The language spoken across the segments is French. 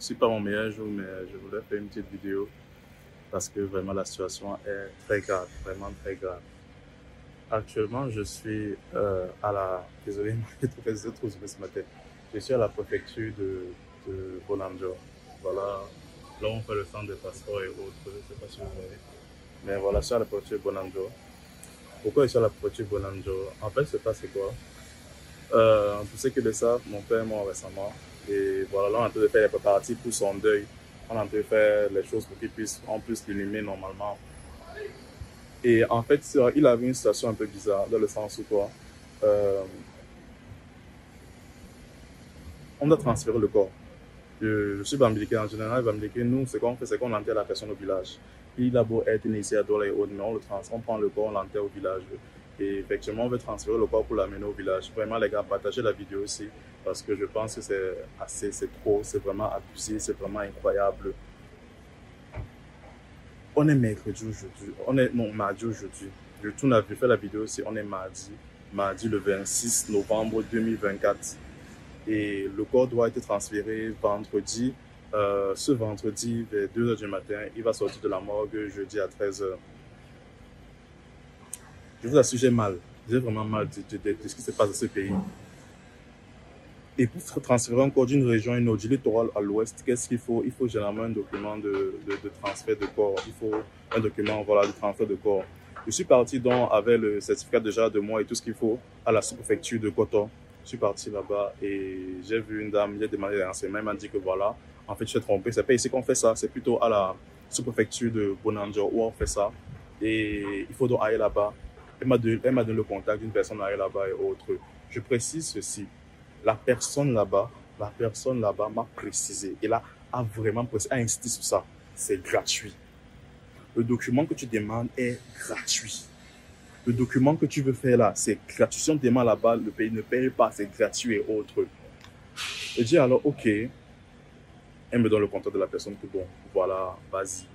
suis pas mon meilleur jour, mais je voulais faire une petite vidéo parce que vraiment la situation est très grave, vraiment très grave. Actuellement, je suis à la... Désolé, je trop ce matin. Je suis à la préfecture de Bonanjo. Voilà, là on fait le centre des passeports et autres, je ne sais pas si vous voyez. Mais voilà, je suis à la préfecture de Bonanjo. Pourquoi je suis à la préfecture de Bonanjo? En fait, c'est pas c'est quoi. Pour ce qui est de ça, mon père est mort récemment. Et voilà, là on est en train de faire les préparatifs pour son deuil. On est en train de faire les choses pour qu'il puisse l'inhumer normalement. Et en fait, il avait une situation un peu bizarre, dans le sens où quoi, on doit transférer le corps. Je suis bambiliqué en général, bambiliqué, nous, ce qu'on fait, c'est qu'on enterre la personne au village. Il a beau être initié à Dola et autres, mais on prend le corps, on l'enterre au village. Et effectivement, on veut transférer le corps pour l'amener au village. Vraiment, les gars, partagez la vidéo aussi, parce que je pense que c'est trop, c'est vraiment abusé, c'est vraiment incroyable. On est mercredi aujourd'hui, mardi aujourd'hui. Je tourne à fait la vidéo aussi, on est mardi le 26 novembre 2024. Et le corps doit être transféré vendredi. Ce vendredi, vers 2 h du matin, il va sortir de la morgue jeudi à 13 h. Je vous assure, j'ai mal. J'ai vraiment mal de ce qui se passe dans ce pays. Et pour transférer un corps d'une région à une autre, du littoral à l'ouest, qu'est-ce qu'il faut? Il faut généralement un document de transfert de corps. Il faut un document voilà, de transfert de corps. Je suis parti donc avec le certificat déjà de moi et tout ce qu'il faut à la sous-préfecture de Koto. Je suis parti là-bas et j'ai vu une dame, j'ai demandé des renseignements, elle m'a dit que voilà, en fait je suis trompé, c'est pas ici qu'on fait ça, c'est plutôt à la sous-préfecture de Bonanjo où on fait ça. Et il faut donc aller là-bas. Elle m'a donné le contact d'une personne à aller là-bas et autres. Je précise ceci. La personne là-bas m'a précisé. Elle a vraiment précisé, a insisté sur ça. C'est gratuit. Le document que tu demandes est gratuit. Le document que tu veux faire là, c'est gratuit. Si on demande là-bas, le pays ne paye pas, c'est gratuit et autres. Je dis alors, ok. Elle me donne le contact de la personne que bon, voilà, vas-y.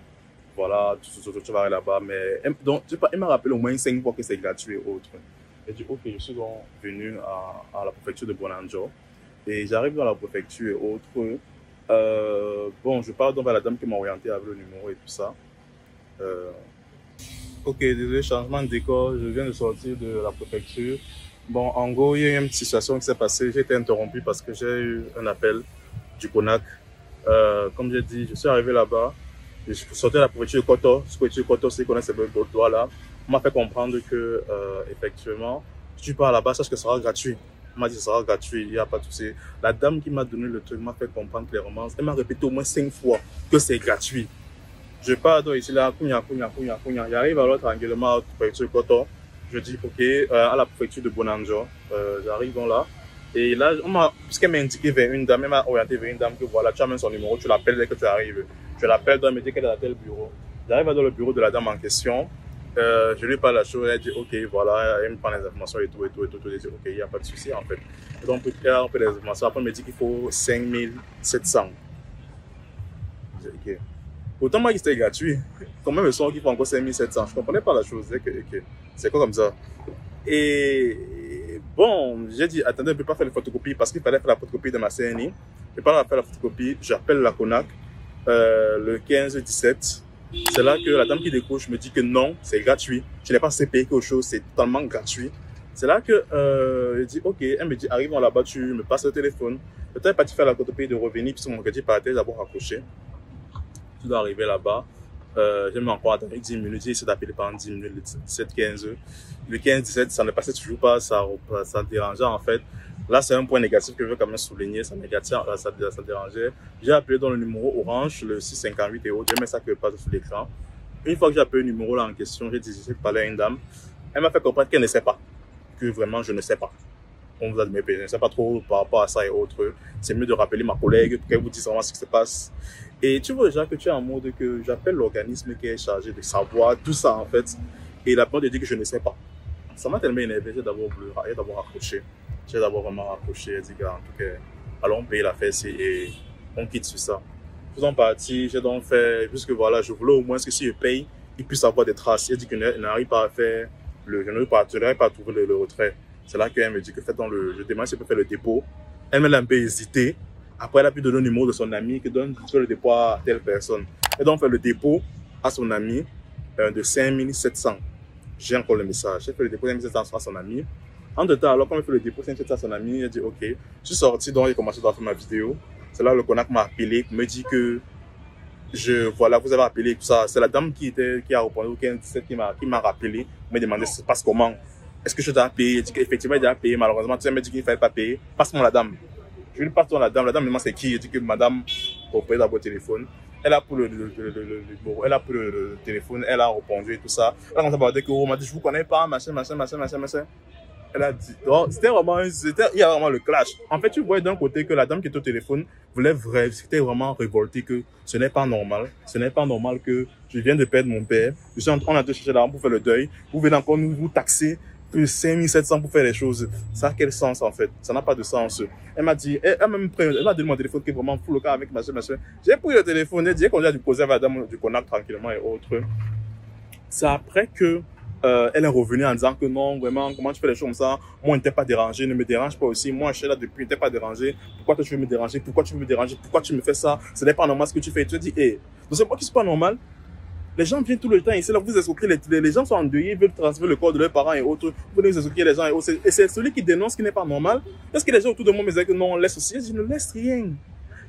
Voilà, tu vas aller là-bas. Mais donc, elle m'a rappelé au moins 5 fois que c'est gratuit et autres. J'ai dit, ok, je suis donc venu à la préfecture de Bonanjo. Et j'arrive dans la préfecture et autres. Bon, je parle donc à la dame qui m'a orienté avec le numéro et tout ça. Ok, désolé, changement de décor. Je viens de sortir de la préfecture. Bon, en gros, il y a eu une petite situation qui s'est passée. J'ai été interrompu parce que j'ai eu un appel du CONAC. Comme j'ai dit, je suis arrivé là-bas. Je suis sorti de la préfecture de Koto. La préfecture de Koto, c'est qu'on a ces doigts là. On m'a fait comprendre que, effectivement, si tu pars là-bas, sache que ce sera gratuit. On m'a dit que ce sera gratuit, il n'y a pas de souci. La dame qui m'a donné le truc m'a fait comprendre clairement. Elle m'a répété au moins 5 fois que c'est gratuit. Je pars donc ici là, Kounia. J'arrive alors tranquillement à la préfecture de Koto. Je dis ok, à la préfecture de Bonanjo. J'arrive donc là. Et là, puisqu'elle m'a indiqué vers une dame, elle m'a orienté vers une dame que voilà, tu as même son numéro, tu l'appelles dès que tu arrives. Je l'appelle, donc elle me dit qu'elle est à tel bureau. J'arrive dans le bureau de la dame en question. Je lui parle la chose, elle dit ok, voilà, elle me prend les informations et tout. Je dis ok, il n'y a pas de souci en fait. Donc, elle a les informations. Après, elle me dit qu'il faut 5700. Je dis ok. Autant moi, c'était gratuit. Comment me sont qu'il faut encore 5700? Je ne comprenais pas la chose. C'est quoi comme ça? Et bon, j'ai dit, attendez, je ne peux pas faire la photocopie parce qu'il fallait faire la photocopie de ma CNI. Je ne peux pas faire la photocopie. J'appelle la CONAC le 15-17. C'est là que la dame qui décroche me dit que non, c'est gratuit. Je n'ai pas assez payé quelque chose, c'est totalement gratuit. C'est là que je dis, ok, elle me dit, arrivons là-bas, tu me passes le téléphone. Peut-être pas faire la photocopie de revenir, puisque mon crédit par terre, d'abord raccroché. Tu dois arriver là-bas. J'ai mis encore attendu 10 minutes, j'ai essayé d'appeler pendant 10 minutes, le 17-15. Le 15-17, ça ne passait toujours pas, ça dérangeait en fait. Là, c'est un point négatif que je veux quand même souligner, ça dérangeait. J'ai appelé dans le numéro orange, le 658 et autres, j'ai mis ça que passe sur l'écran. Une fois que j'ai appelé le numéro là en question, j'ai dit, j'ai parlé à une dame. Elle m'a fait comprendre qu'elle ne sait pas, que vraiment je ne sais pas. On vous a dit, je ne sais pas trop par rapport à ça et autres. C'est mieux de rappeler ma collègue pour qu'elle vous dise vraiment ce qui se passe. Et tu vois déjà que tu es en mode que j'appelle l'organisme qui est chargé de savoir tout ça en fait. Et la personne dit que je ne sais pas. Ça m'a tellement énervé, j'ai d'abord accroché. J'ai d'abord vraiment accroché et dit qu'en tout cas, allons payer l'affaire et on quitte sur ça. Faisons partie, j'ai donc fait, puisque voilà, je voulais au moins que si je paye, il puisse avoir des traces. Il dit qu'il n'arrive pas à faire je n'arrive pas à trouver le retrait. C'est là qu'elle me dit que je demande si elle peut faire le dépôt. Elle m'a un peu hésité. Après, elle a pu donner le numéro de son ami qui donne le dépôt à telle personne. Et donc, on fait le dépôt à son ami de 5700. J'ai encore le message. J'ai fait le dépôt de 5700 à son ami. Entre-temps, alors, quand on fait le dépôt de 5700 à son ami, il a dit, OK, je suis sorti, donc il a commencé à faire ma vidéo. C'est là le Konak m'a appelé, me dit que voilà, vous avez appelé, tout ça. C'est la dame qui a répondu, qui m'a rappelé, me demandé ça se passe comment. Est-ce que je dois payer? Il dit qu'effectivement, il a payé. Malheureusement, tu sais, me dit qu'il ne fallait pas payer. Passe-moi la dame. Je lui passe la dame. La dame me demande c'est qui. Il dit que madame, au d'abord le téléphone. Elle a pris elle a pris le téléphone, elle a répondu et tout ça. Elle a commencé à parler que, oh, m'a dit, je vous connais pas, machin. Elle a dit, oh, il y a vraiment le clash. En fait, tu vois d'un côté que la dame qui était au téléphone c'était vraiment révoltée que ce n'est pas normal. Ce n'est pas normal que je viens de perdre mon père. On a dû chercher l'argent pour faire le deuil. Vous venez encore vous taxer plus 5700 pour faire les choses. Ça a quel sens, en fait? Ça n'a pas de sens. Elle m'a dit, elle m'a donné mon téléphone qui est vraiment full le cas avec machin. J'ai pris le téléphone, elle dit qu'on a dû poser avec la dame du Konak tranquillement et autres. C'est après que elle est revenue en disant que non, vraiment, comment tu fais les choses comme ça? Moi, ne t'ai pas dérangé, ne me dérange pas aussi. Moi, je suis là depuis, ne t'ai pas dérangé. Pourquoi toi, tu veux me déranger? Pourquoi tu veux me déranger? Pourquoi tu me fais ça? Ce n'est pas normal ce que tu fais. Et tu te dis, donc c'est moi qui suis pas normal. Les gens viennent tout le temps ici, là, vous escroquez, les gens sont endeuillés, ils veulent transférer le corps de leurs parents et autres. Vous venez escroquer les gens et autres. Et c'est celui qui dénonce ce qui n'est pas normal. Est-ce que les gens autour de moi me disent que non, on laisse aussi? Je ne laisse rien.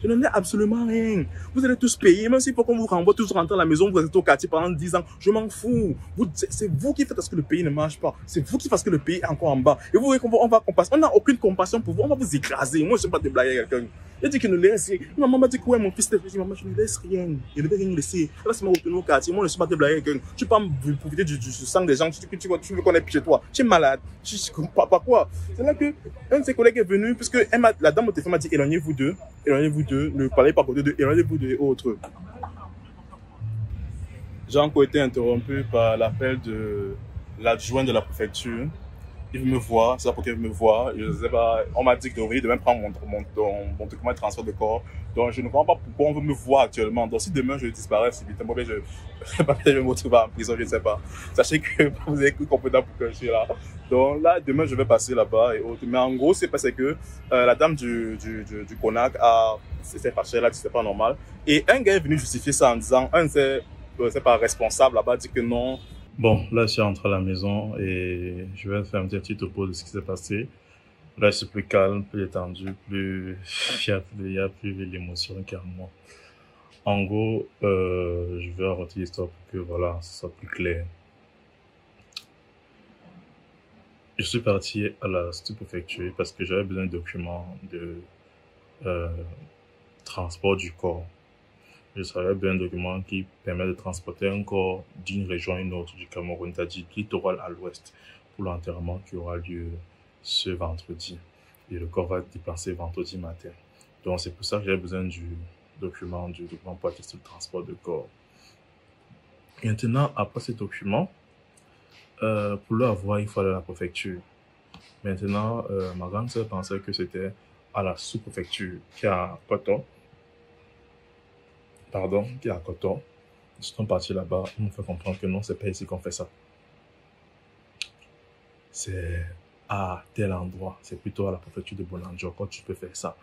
Je n'en ai absolument rien. Vous allez tous payer, même s'il faut qu'on vous renvoie tous rentrer à la maison, vous êtes au quartier pendant 10 ans. Je m'en fous. C'est vous qui faites à ce que le pays ne marche pas. C'est vous qui faites à ce que le pays est encore en bas. Et vous voyez qu'on va compasser. On n'a aucune compassion pour vous. On va vous écraser. Moi, je ne sais pas déblayer quelqu'un. Il a dit qu'il ne laisse rien. Maman m'a dit que ouais, mon fils, je dis, maman, je ne laisse rien. Je ne vais rien laisser. Là, c'est moi retourner au quartier. Moi, je ne suis pas déblayer quelqu'un. Tu peux me profiter du sang des gens. Tu veux qu'on ait chez toi. Tu es malade. Pas quoi. C'est là que un de ses collègues est venu, puisque la dame au téléphone m'a dit, éloignez-vous d'eux. Éloignez-vous d'eux. Ne parlez pas à côté d'eux. Éloignez-vous d'eux et autres. J'ai encore été interrompu par l'appel de l'adjoint de la préfecture. Il veut me voir, c'est ça pour qu'il me voit. Je sais pas, on m'a dit que de même prendre mon document de transfert de corps. Donc je ne comprends pas pourquoi on veut me voir actuellement. Donc si demain je disparais subitement, je vais me retrouver en prison, je ne sais pas. Sachez que vous avez cru compétent pour que je suis là. Donc là, demain je vais passer là-bas et autres. Mais en gros, c'est parce que la dame du Konak s'est fâchée là, c'est pas normal. Et un gars est venu justifier ça en disant, c'est pas responsable là-bas, dit que non. Bon, là, je suis rentré à la maison et je vais faire un petit topo de ce qui s'est passé. Là, je suis plus calme, plus détendu, il y a plus l'émotion carrément. En gros, je vais raconter l'histoire pour que, voilà, ce soit plus clair. Je suis parti à la sous-préfecture parce que j'avais besoin de documents de transport du corps. Je savais bien un document qui permet de transporter un corps d'une région à une autre du Cameroun, c'est-à-dire littoral à l'ouest, pour l'enterrement qui aura lieu ce vendredi. Et le corps va être déplacé vendredi matin. Donc c'est pour ça que j'avais besoin du document pour attester le transport de corps. Maintenant, après ce document, pour l'avoir, il faut aller à la préfecture. Maintenant, ma grande sœur pensait que c'était à la sous-préfecture qui est à Coton. Qui est à Coton. Ils sont partis là-bas, ils m'ont fait comprendre que non, c'est pas ici qu'on fait ça. C'est à tel endroit, c'est plutôt à la préfecture de Bolandjo quand tu peux faire ça.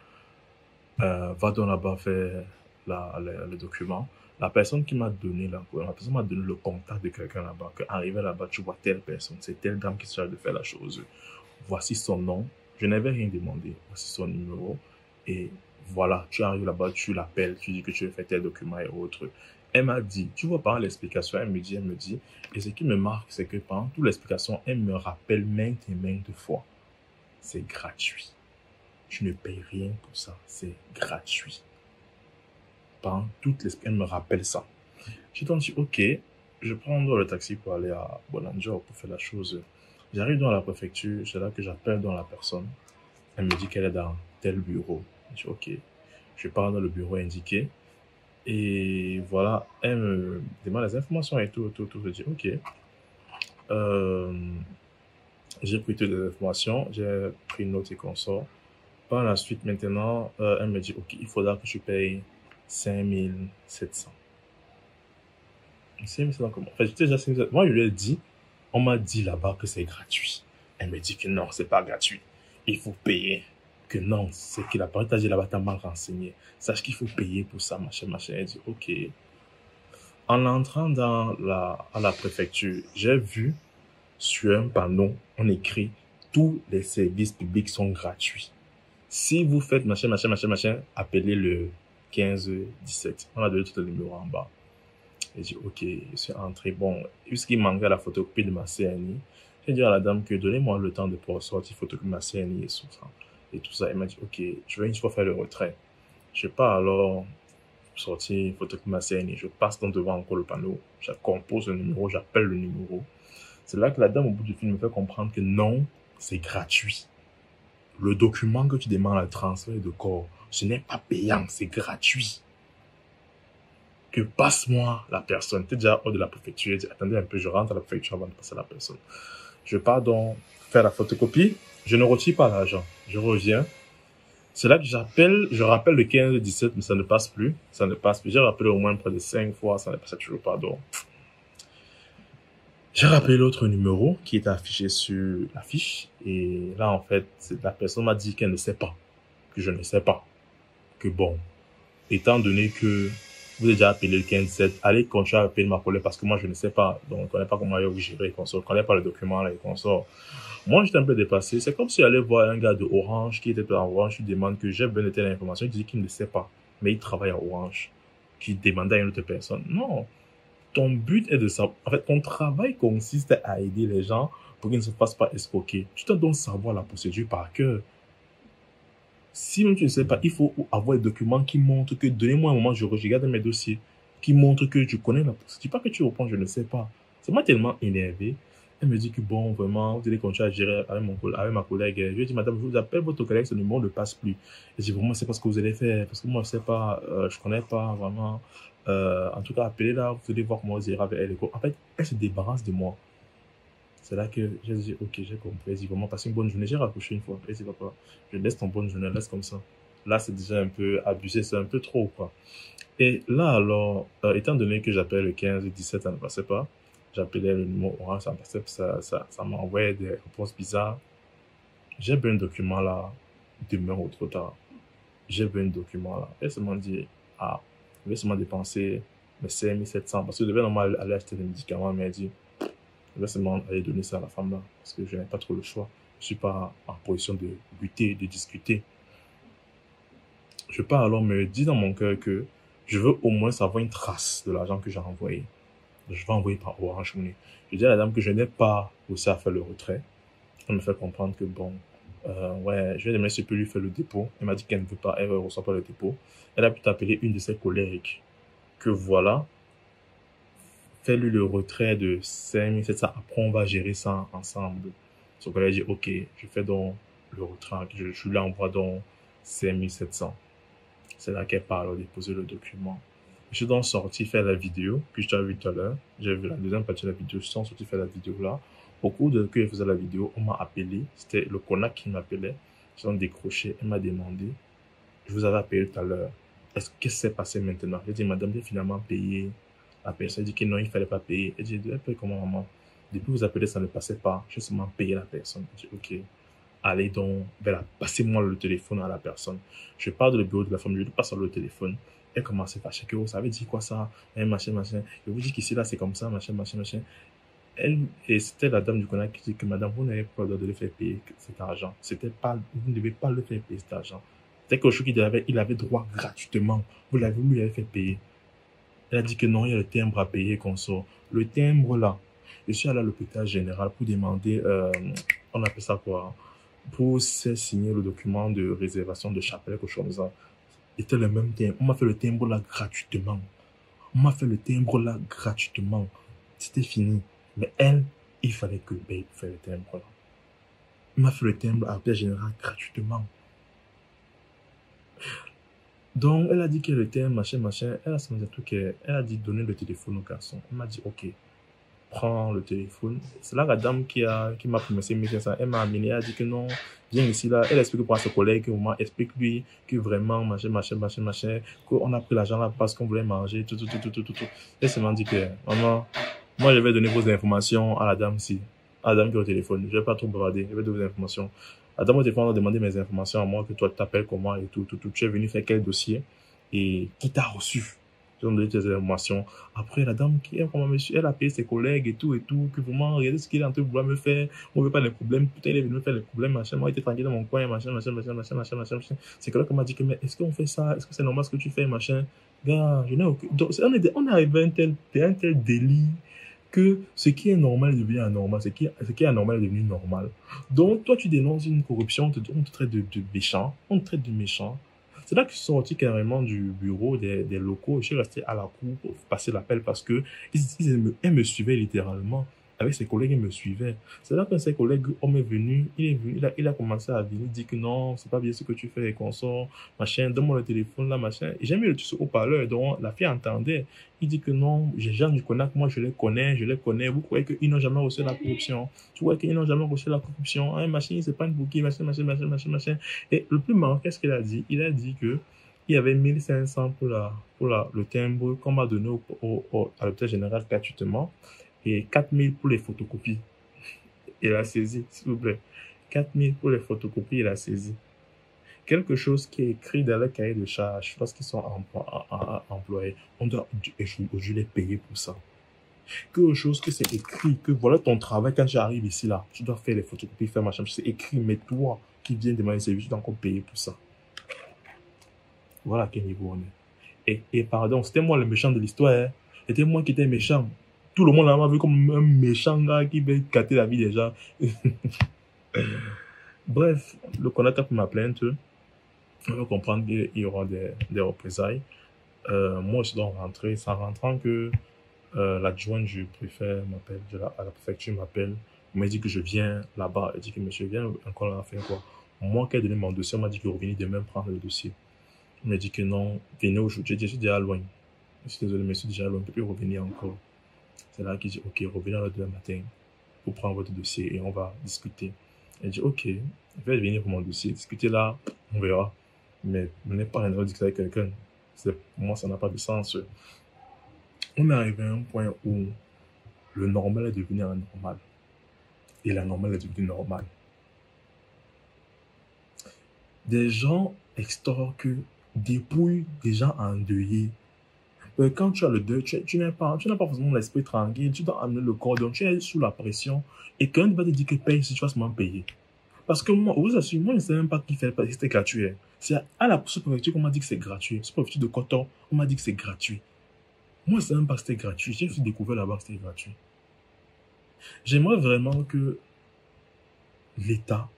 Va donc là-bas faire le document. La personne qui m'a donné le contact de quelqu'un là-bas, qu'arrivé là-bas, tu vois telle personne, c'est telle dame qui se charge de faire la chose. Voici son nom. Je n'avais rien demandé. Voici son numéro. Et voilà, tu arrives là-bas, tu l'appelles, tu dis que tu veux faire tel document et autres. Elle m'a dit, tu vois, pendant l'explication, elle me dit, et ce qui me marque, c'est que pendant toute l'explication, elle me rappelle maintes et maintes fois. C'est gratuit. Tu ne payes rien pour ça. C'est gratuit. Pendant toute l'explication, elle me rappelle ça. J'ai donc dit, ok, je prends le taxi pour aller à Bolandjo pour faire la chose. J'arrive dans la préfecture, c'est là que j'appelle dans la personne. Elle me dit qu'elle est dans tel bureau. Je dis, ok. Je pars dans le bureau indiqué. Et voilà, elle me demande les informations et tout. Je dis, ok. J'ai pris toutes les informations, j'ai pris une note et consort. Par la suite, maintenant, elle me dit, ok, il faudra que je paye 5700. 5700 comment? En fait, j'étais déjà 5700. Moi, je lui ai dit, on m'a dit là-bas que c'est gratuit. Elle me dit que non, c'est pas gratuit. Il faut payer. que non, c'est que la parole t'a dit là-bas, t'as mal renseigné. Sache qu'il faut payer pour ça, machin, machin. Elle dit, ok. En entrant à la préfecture, j'ai vu sur un panneau, on écrit, tous les services publics sont gratuits. Si vous faites machin, machin, machin, machin, appelez le 15-17. On a donné tout le numéro en bas. J'ai dit, ok, je suis entré. Bon, puisqu'il manquait la photocopie de ma CNI, j'ai dit à la dame que donnez-moi le temps de pouvoir sortir photocopie de ma CNI et tout ça. Elle m'a dit, ok, je vais une fois faire le retrait. Je pars alors sortir photocopie de ma CNI. Je passe donc devant encore le panneau. Je compose le numéro, j'appelle le numéro. C'est là que la dame au bout du film me fait comprendre que non, c'est gratuit. Le document que tu demandes à transfert de corps, ce n'est pas payant, c'est gratuit. Que passe-moi la personne. Tu es déjà hors de la préfecture. Je dis, attendez un peu, je rentre à la préfecture avant de passer à la personne. Je pars donc faire la photocopie. Je ne retire pas l'argent. Je reviens. C'est là que je rappelle le 15-17, mais ça ne passe plus. Ça ne passe plus. J'ai rappelé au moins près de 5 fois, ça ne passe toujours pas. Donc, j'ai rappelé l'autre numéro qui était affiché sur l'affiche. Et là, en fait, la personne m'a dit qu'elle ne sait pas. Que je ne sais pas. Que bon, étant donné que vous avez déjà appelé le 15-17, allez continuer à appeler ma collègue parce que moi, je ne sais pas. Donc, on ne connaît pas comment il gérer les consorts. On ne connaît pas le document, là, les consorts. Moi, j'étais un peu dépassé. C'est comme si j'allais voir un gars de Orange qui était en Orange. Je lui demande que j'ai besoin de telle information. Il dit qu'il ne sait pas. Mais il travaille à Orange. Qui demandait à une autre personne. Non. Ton but est de savoir. En fait, ton travail consiste à aider les gens pour qu'ils ne se fassent pas escroquer. Tu dois donc savoir la procédure par cœur. Si même tu ne sais pas, il faut avoir des documents qui montrent que, donnez-moi un moment, je regarde mes dossiers, qui montrent que je connais la procédure. Pas que tu reprends, je ne sais pas. Ça m'a tellement énervé. Elle me dit que bon, vraiment, vous allez continuer à gérer avec ma collègue. Je lui ai dit, madame, je vous appelle votre collègue, ce numéro ne passe plus. Elle dit, vraiment, c'est pas ce que vous allez faire. Parce que moi, je sais pas, je connais pas vraiment. En tout cas, appelez là, vous allez voir comment vous irez avec elle. En fait, elle se débarrasse de moi. C'est là que j'ai dit, ok, j'ai compris. Elle dit, vraiment, passez une bonne journée. J'ai raccroché une fois. Elle dit, papa, je laisse ton bonne journée, laisse comme ça. Là, c'est déjà un peu abusé, c'est un peu trop, quoi. Et là, alors, étant donné que j'appelle le 15-17, ça ne passait pas. J'appelais le numéro orange, ça passait, ça m'envoyait des réponses bizarres. J'ai besoin de document là, demain ou trop tard. J'ai besoin de document là. Elle m'a dit, ah, je vais seulement dépenser mes 5700 parce que je devais normalement aller acheter des médicaments, mais elle dit, je vais seulement aller donner ça à la femme là parce que je n'ai pas trop le choix. Je suis pas en position de lutter, de discuter. Je pars alors me dire dans mon cœur que je veux au moins savoir une trace de l'argent que j'ai envoyé. Je vais envoyer par Orange Money. Je dis à la dame que je n'ai pas réussi à faire le retrait. Elle me fait comprendre que bon, ouais, je vais demander si je peux lui faire le dépôt. Elle m'a dit qu'elle ne veut pas, elle ne reçoit pas le dépôt. Elle a pu t'appeler une de ses collègues. Que voilà, fais-lui le retrait de 5700. Après, on va gérer ça ensemble. Son collègue dit, ok, je fais donc le retrait. Je lui envoie donc 5700. C'est là qu'elle parle, déposer le document. Je suis donc sorti faire la vidéo que je t'avais vu tout à l'heure. J'ai vu la deuxième partie de la vidéo. Je suis sorti faire la vidéo là. Au cours de que je faisais la vidéo, on m'a appelé. C'était le CONAC qui m'appelait. J'ai donc décroché. Elle m'a demandé, je vous avais appelé tout à l'heure. Qu'est-ce qui s'est passé maintenant? J'ai dit, madame, j'ai finalement payé. La personne dit que non, il ne fallait pas payer. Elle dit, comment maman? Depuis que vous appelez, ça ne passait pas. J'ai seulement payé la personne. J'ai dit, ok. Allez donc, passez-moi le téléphone à la personne. Je pars de le bureau de la femme, je lui passe le téléphone. Elle commence à fâcher que vous savez dire quoi ça, machin, machin. Je vous dis qu'ici là c'est comme ça, machin, machin, machin. Et c'était la dame du CONAC qui dit que madame, vous n'avez pas le droit de le faire payer cet argent. Vous ne devez pas le faire payer cet argent. C'est quelque chose qu'il avait droit gratuitement. Vous lui avez fait payer. Elle a dit que non, il y a le timbre à payer qu'on sort. Le timbre là, je suis allé à l'hôpital général pour demander, on appelle ça quoi, pour signer le document de réservation de chapelle, quelque chose comme ça. C'était le même timbre. On m'a fait le timbre là gratuitement. On m'a fait le timbre là gratuitement. C'était fini. Mais elle, il fallait que je paye pour faire le timbre là. On m'a fait le timbre à l'hôpital général gratuitement. Donc, elle a dit que le timbre, machin, machin. Elle a dit un truc. Elle a dit donner le téléphone au garçon. Elle m'a dit ok. Prends le téléphone. C'est là la dame qui m'a promis 1500. Elle m'a amené, elle a dit que non, viens ici là. Elle explique pour à ses collègues, explique-lui que vraiment, machin, machin, machin, machin, qu'on a pris l'argent là parce qu'on voulait manger, tout. Elle se m'a dit que, maman, moi je vais donner vos informations à la dame ici, à la dame qui est au téléphone. Je vais pas trop bavarder, je vais donner vos informations. La dame au téléphone a demandé mes informations à moi, que toi, tu t'appelles comment et tout, tout, tout. Tu es venu faire quel dossier et qui t'a reçu. Ils ont donné tes informations. Après, la dame qui est comme monsieur, elle a payé ses collègues et tout, que vraiment, regardez ce qu'il est en train de vouloir me faire. On veut pas les problèmes. Putain, il est venu me faire les problèmes, machin. Moi, j'étais tranquille dans mon coin, machin, machin, machin, machin, machin, machin, machin. C'est que là qu'on m'a dit que, mais est-ce qu'on fait ça? Est-ce que c'est normal ce que tu fais, machin? Gars, je n'ai aucun. Donc, on est arrivé à un tel délit que ce qui est normal devient anormal, ce qui est anormal est devenu normal. Donc, toi, tu dénonces une corruption, on te traite de méchant, on te traite de méchant. C'est là que je suis sorti carrément du bureau des locaux. Je suis resté à la cour pour passer l'appel parce que elle me suivait littéralement. Avec ses collègues, il me suivait. C'est là qu'un de ses collègues, homme est venu, il a commencé à venir, dire que non, c'est pas bien ce que tu fais, qu'on sort, machin, donne-moi le téléphone, là, machin. Et j'ai mis le haut-parleur, donc la fille entendait. Il dit que non, j'ai gens du Konak, moi je les connais. Vous croyez qu'ils n'ont jamais reçu la corruption? Tu vois qu'ils n'ont jamais reçu la corruption? Hein, machin, c'est pas une bouquille, machin, machin, machin, machin, machin. Et le plus marrant, qu'est-ce qu'il a dit? Il a dit que il y avait 1500 le timbre qu'on m'a donné à l'hôpital général gratuitement et 4000 pour les photocopies. Il a saisi, s'il vous plaît. 4000 pour les photocopies, il a saisi. Quelque chose qui est écrit dans le cahier de charge lorsqu'ils sont employés. On doit, je l'ai payé pour ça. Quelque chose que c'est écrit, que voilà ton travail quand tu arrives ici, là, tu dois faire les photocopies, faire machin, c'est écrit, mais toi qui viens demander service, tu dois encore payer pour ça. Voilà à quel niveau on est. Et pardon, c'était moi le méchant de l'histoire. Hein. C'était moi qui étais méchant. Tout le monde m'a vu comme un méchant gars qui veut gâter la vie des gens. Bref, le connaître pour ma plainte, on va comprendre qu'il y aura des représailles. Moi, je dois rentrer. C'est en rentrant que l'adjointe du préfet m'appelle, à la préfecture m'appelle. On m'a dit que je viens là-bas. Elle dit que monsieur vient encore là faire quoi? Moi qui ai donné mon dossier, on m'a dit que revenez demain prendre le dossier. Il m'a dit que non, venez aujourd'hui. Je suis déjà loin. Je suis désolé, mais je suis déjà loin. Je ne peux plus revenir encore. C'est là qu'il dit, ok, revenez le demain matin pour prendre votre dossier et on va discuter. Elle dit, ok, je vais venir pour mon dossier. Discuter là, on verra. Mais on n'est pas en train de discuter avec quelqu'un. Pour moi, ça n'a pas de sens. On est arrivé à un point où le normal est devenu anormal. Et la normale est devenue normale. Des gens extorquent, dépouillent des gens endeuillés. Quand tu as le deuil, tu n'as pas forcément l'esprit tranquille, tu dois amener le corps, donc tu es sous la pression. Et quelqu'un va te dire que paye si tu vas seulement payer. Parce que moi, vous assure, moi, je ne sais même pas qui fait, parce que c'était gratuit. C'est à la sous-préfecture qu'on m'a dit que c'est gratuit. Sous-préfecture de Coton, on m'a dit que c'est gratuit. Moi, je ne sais même pas que c'était gratuit. J'ai aussi découvert là-bas que c'était gratuit. J'aimerais vraiment que l'État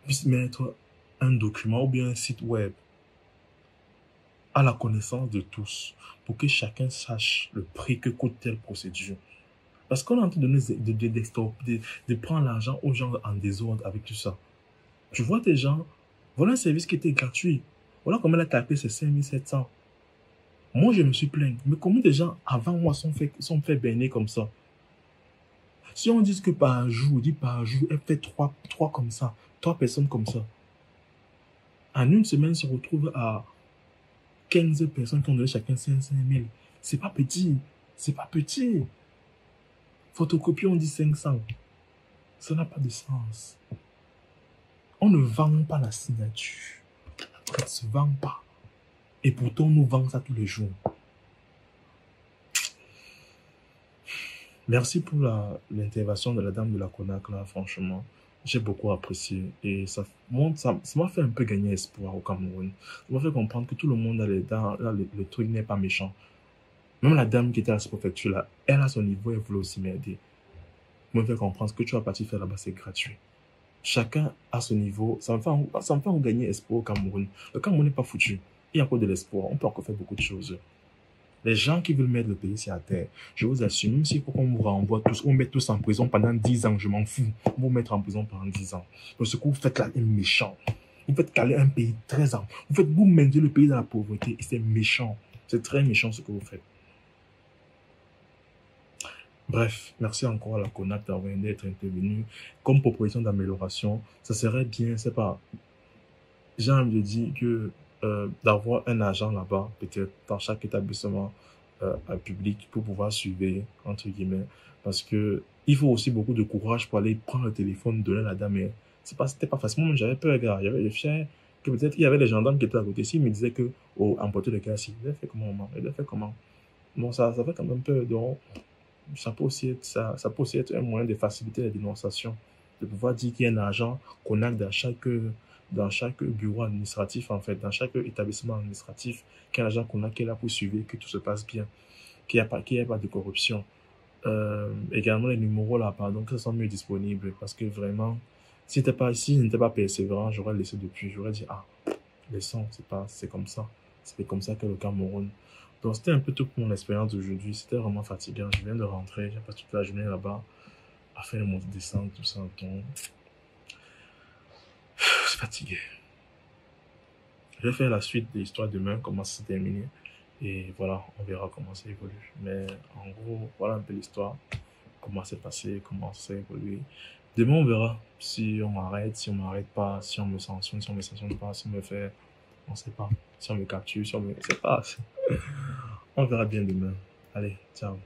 puisse mettre un document ou bien un site web à la connaissance de tous pour que chacun sache le prix que coûte telle procédure. Parce qu'on est en train de prendre l'argent aux gens en désordre avec tout ça. Tu vois tes gens, voilà un service qui était gratuit. Voilà comment elle a tapé ses 5700. Moi, je me suis plaint. Mais comment des gens avant moi sont fait baigner comme ça? Si on dit que par jour, elle fait trois comme ça, 3 personnes comme ça. En une semaine, se retrouve à 15 personnes qui ont donné chacun 500 000. C'est pas petit. C'est pas petit. Photocopie, on dit 500. Ça n'a pas de sens. On ne vend pas la signature. Ça ne se vend pas. Et pourtant, on nous vend ça tous les jours. Merci pour l'intervention de la dame de la Konak, là, franchement. J'ai beaucoup apprécié. Et ça m'a fait un peu gagner espoir au Cameroun. Ça m'a fait comprendre que tout le monde, le truc n'est pas méchant. Même la dame qui était à la préfecture, là, elle, à son niveau, elle voulait aussi m'aider. Me fait comprendre que tu vas partir faire là-bas, c'est gratuit. Chacun à son niveau, ça me fait gagner espoir au Cameroun. Le Cameroun n'est pas foutu. Il y a encore de l'espoir. On peut encore faire beaucoup de choses. Les gens qui veulent mettre le pays sur la terre, je vous assure, même s'il faut qu'on vous renvoie tous, on met tous en prison pendant 10 ans, je m'en fous. Vous mettre en prison pendant 10 ans. Parce que vous faites là un méchant. Vous faites caler un pays 13 ans. Vous mettez le pays dans la pauvreté et c'est méchant. C'est très méchant ce que vous faites. Bref, merci encore à la CONAC d'être intervenu. Comme proposition d'amélioration, ça serait bien, c'est pas. J'ai envie de dire que d'avoir un agent là-bas, peut-être dans chaque établissement public pour pouvoir suivre, entre guillemets, parce que il faut aussi beaucoup de courage pour aller prendre le téléphone, donner à la dame c'était pas facile. Moi, j'avais peur, gars. J'avais le fier que peut-être il y avait des gendarmes qui étaient à côté. S'ils me disaient que, oh, emporter le gars, si, il a fait comment, maman? Il a fait comment? Bon, ça fait quand même peur. Donc, ça peut aussi être un moyen de faciliter la dénonciation, de pouvoir dire qu'il y a un agent CONAC dans chaque bureau administratif, en fait, dans chaque établissement administratif, qu'il y a un agent CONAC qui est là pour suivre que tout se passe bien, qu'il n'y ait pas de corruption. Également, les numéros là, pardon, que ce soit mieux disponibles, parce que vraiment, si je n'étais pas persévérant, j'aurais laissé depuis, j'aurais dit, ah, laissons, c'est comme ça. C'était comme ça que le Cameroun. Donc, c'était un peu tout pour mon expérience d'aujourd'hui. C'était vraiment fatigant. Je viens de rentrer. J'ai passé toute la journée là-bas à faire le montée descente, tout ça. Donc, je suis fatigué. Je vais faire la suite de l'histoire demain, comment ça s'est terminé. Et voilà, on verra comment ça évolue. Mais en gros, voilà un peu l'histoire. Comment c'est passé, comment ça s'est évolué. Demain, on verra si on m'arrête, si on m'arrête pas, si on me sanctionne, si on me sanctionne pas, si on me fait, on sait pas. Si on me capture, si on me, c'est pas. On verra bien demain. Allez, ciao.